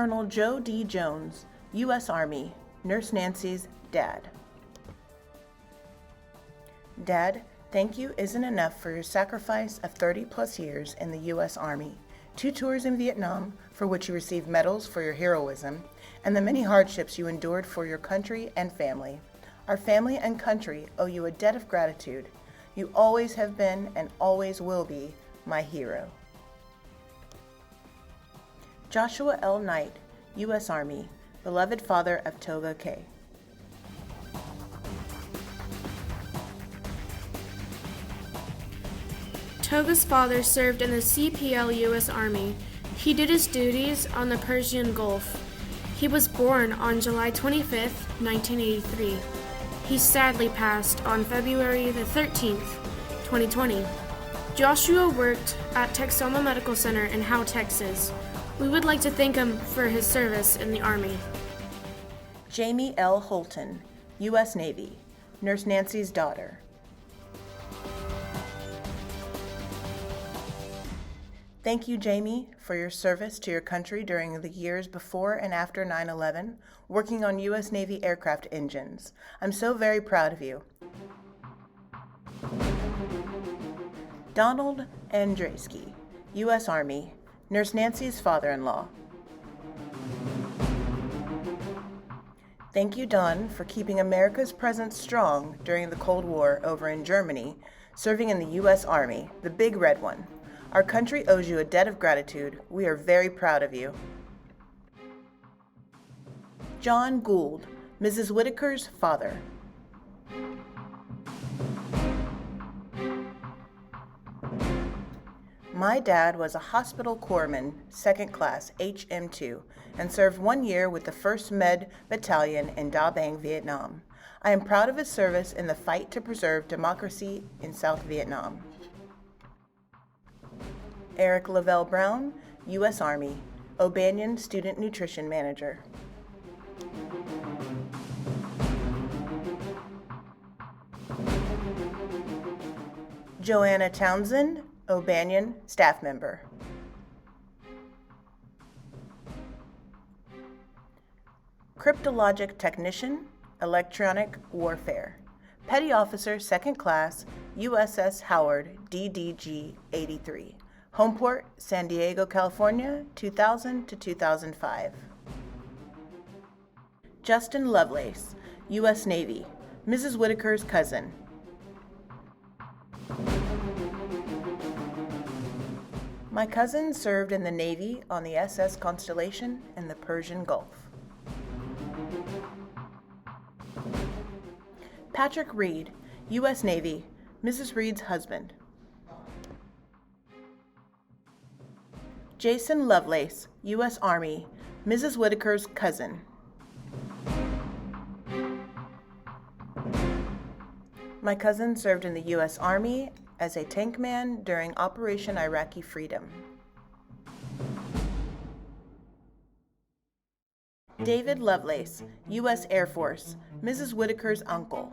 Colonel Joe D. Jones, U.S. Army, Nurse Nancy's dad. Dad, thank you isn't enough for your sacrifice of 30-plus years in the U.S. Army, 2 tours in Vietnam, for which you received medals for your heroism, and the many hardships you endured for your country and family. Our family and country owe you a debt of gratitude. You always have been and always will be my hero. Joshua L. Knight, U.S. Army, beloved father of Toga K. Toga's father served in the CPL U.S. Army. He did his duties on the Persian Gulf. He was born on July 25, 1983. He sadly passed on February the 13th, 2020. Joshua worked at Texoma Medical Center in Howe, Texas. We would like to thank him for his service in the Army. Jamie L. Holton, U.S. Navy, Nurse Nancy's daughter. Thank you, Jamie, for your service to your country during the years before and after 9/11, working on U.S. Navy aircraft engines. I'm so very proud of you. Donald Andrasky, U.S. Army, Nurse Nancy's father-in-law. Thank you, Don, for keeping America's presence strong during the Cold War over in Germany, serving in the U.S. Army, the big red one. Our country owes you a debt of gratitude. We are very proud of you. John Gould, Mrs. Whitaker's father. My dad was a hospital corpsman, 2nd class, HM2, and served 1 year with the 1st Med Battalion in Da Bang, Vietnam. I am proud of his service in the fight to preserve democracy in South Vietnam. Eric Lavelle Brown, U.S. Army, O'Banion Student Nutrition Manager. Joanna Townsend, O'Banion Staff Member. Cryptologic Technician, Electronic Warfare. Petty Officer, 2nd Class, USS Howard, DDG 83. Homeport, San Diego, California, 2000 to 2005. Justin Lovelace, U.S. Navy, Mrs. Whitaker's cousin. My cousin served in the Navy on the SS Constellation in the Persian Gulf. Patrick Reed, U.S. Navy, Mrs. Reed's husband. Jason Lovelace, U.S. Army, Mrs. Whitaker's cousin. My cousin served in the U.S. Army as a tank man during Operation Iraqi Freedom. David Lovelace, U.S. Air Force, Mrs. Whitaker's uncle.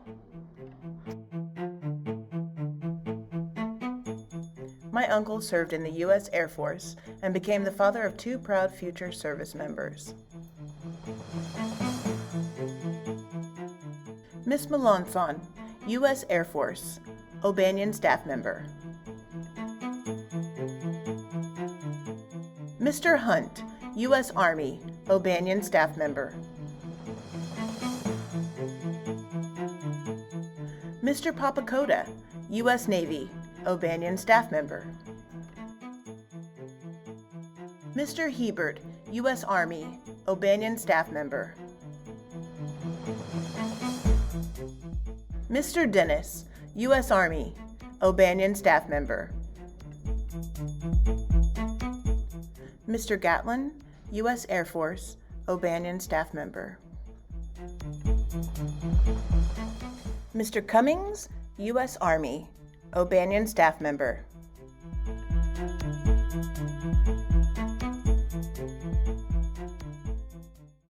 My uncle served in the U.S. Air Force and became the father of 2 proud future service members. Miss Melanson, U.S. Air Force, O'Banion Staff Member. Mr. Hunt, U.S. Army, O'Banion Staff Member. Mr. Papakota, U.S. Navy, O'Banion Staff Member. Mr. Hebert, U.S. Army, O'Banion Staff Member. Mr. Dennis, U.S. Army, O'Banion Staff Member. Mr. Gatlin, U.S. Air Force, O'Banion Staff Member. Mr. Cummings, U.S. Army, O'Banion Staff Member.